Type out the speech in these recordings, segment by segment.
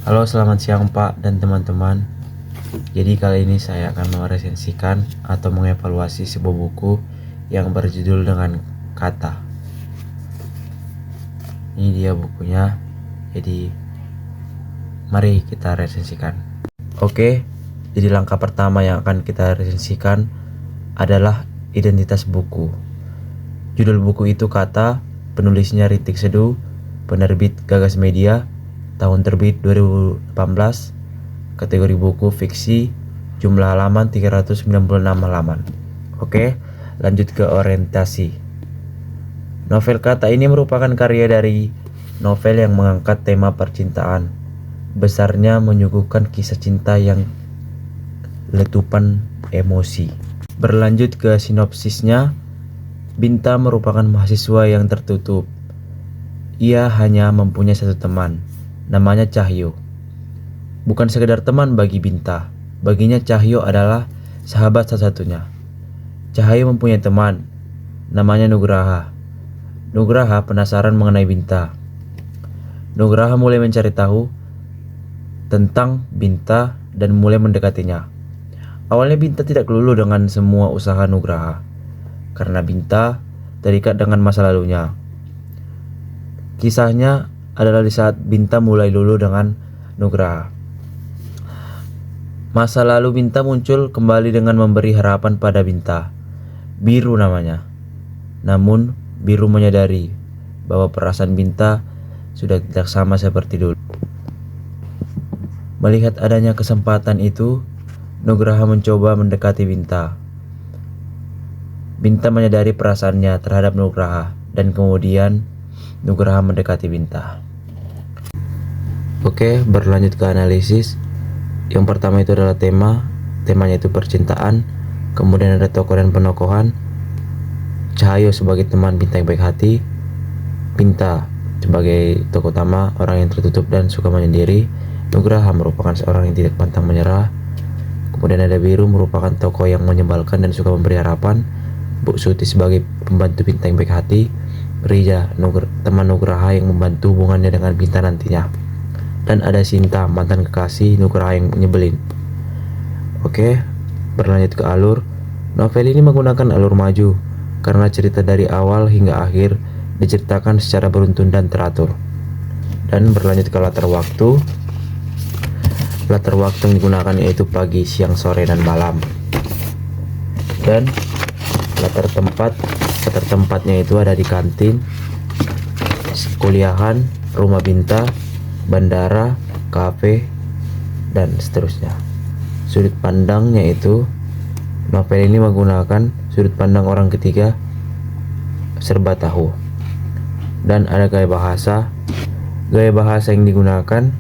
Halo, selamat siang Pak dan teman-teman. Jadi kali ini saya akan meresensikan atau mengevaluasi sebuah buku yang berjudul dengan Kata. Ini dia bukunya. Jadi mari kita resensikan. Oke, jadi langkah pertama yang akan kita resensikan adalah identitas buku. Judul buku itu Kata, penulisnya Ritik Seduh, penerbit Gagas Media, tahun terbit 2018, kategori buku fiksi, jumlah halaman 396 halaman. Oke, lanjut ke orientasi. Novel Kata ini merupakan karya dari novel yang mengangkat tema percintaan. Besarnya menyuguhkan kisah cinta yang letupan emosi. Berlanjut ke sinopsisnya, Binta merupakan mahasiswa yang tertutup. Ia hanya mempunyai satu teman, namanya Cahyo. Bukan sekedar teman bagi Binta, baginya Cahyo adalah sahabat satu-satunya. Cahyo mempunyai teman, namanya Nugraha. Nugraha penasaran mengenai Binta. Nugraha mulai mencari tahu tentang Binta dan mulai mendekatinya. Awalnya Binta tidak luluh dengan semua usaha Nugraha, karena Binta terikat dengan masa lalunya. Kisahnya adalah di saat Binta mulai luluh dengan Nugraha. Masa lalu Binta muncul kembali dengan memberi harapan pada Binta. Biru namanya. Namun Biru menyadari bahwa perasaan Binta sudah tidak sama seperti dulu. Melihat adanya kesempatan itu, Nugraha mencoba mendekati Binta. Binta menyadari perasaannya terhadap Nugraha dan kemudian Nugraha mendekati Binta. Oke, berlanjut ke analisis. Yang pertama itu adalah temanya itu percintaan. Kemudian ada tokoh dan penokohan. Cahyo sebagai teman Binta yang baik hati. Binta sebagai tokoh utama, orang yang tertutup dan suka menyendiri. Nugraha merupakan seorang yang tidak pantang menyerah. Kemudian ada Biru merupakan tokoh yang menyebalkan dan suka memberi harapan. Bu Suti sebagai pembantu Binta yang baik hati. Rija, teman Nugraha yang membantu hubungannya dengan Binta nantinya. Dan ada Sinta, mantan kekasih Nugraha yang nyebelin. Oke, berlanjut ke alur. Novel ini menggunakan alur maju karena cerita dari awal hingga akhir diceritakan secara beruntun dan teratur. Dan berlanjut ke latar waktu. Latar waktu yang digunakan yaitu pagi, siang, sore, dan malam. Dan latar tempatnya itu ada di kantin, kuliahan, rumah Binta, bandara, kafe, dan seterusnya. Sudut pandangnya itu, novel ini menggunakan sudut pandang orang ketiga serba tahu. Dan ada gaya bahasa. Gaya bahasa yang digunakan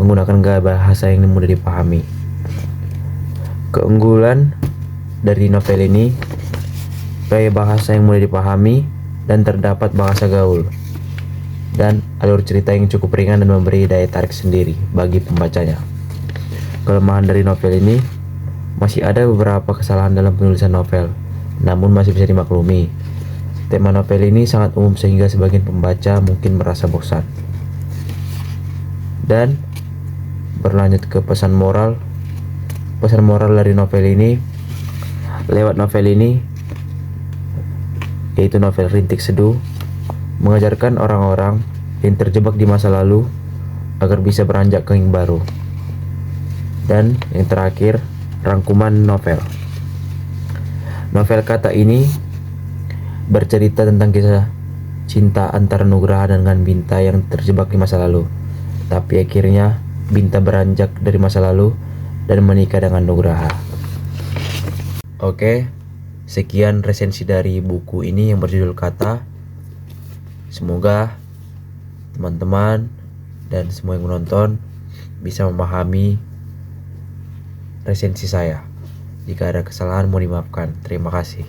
menggunakan gaya bahasa yang mudah dipahami. Keunggulan dari novel ini, gaya bahasa yang mudah dipahami dan terdapat bahasa gaul, dan alur cerita yang cukup ringan dan memberi daya tarik sendiri bagi pembacanya. Kelemahan dari novel ini, masih ada beberapa kesalahan dalam penulisan novel, namun masih bisa dimaklumi. Tema novel ini sangat umum sehingga sebagian pembaca mungkin merasa bosan. Dan berlanjut ke pesan moral. Pesan moral dari novel ini, lewat novel ini, yaitu novel Rintik Seduh, mengajarkan orang-orang yang terjebak di masa lalu agar bisa beranjak ke yang baru. Dan yang terakhir, rangkuman novel. Novel Kata ini bercerita tentang kisah cinta antara Nugraha dengan Binta yang terjebak di masa lalu. Tapi akhirnya Binta beranjak dari masa lalu dan menikah dengan Nugraha. Oke, sekian resensi dari buku ini yang berjudul Kata. Semoga teman-teman dan semua yang menonton bisa memahami resensi saya. Jika ada kesalahan mohon dimaafkan. Terima kasih.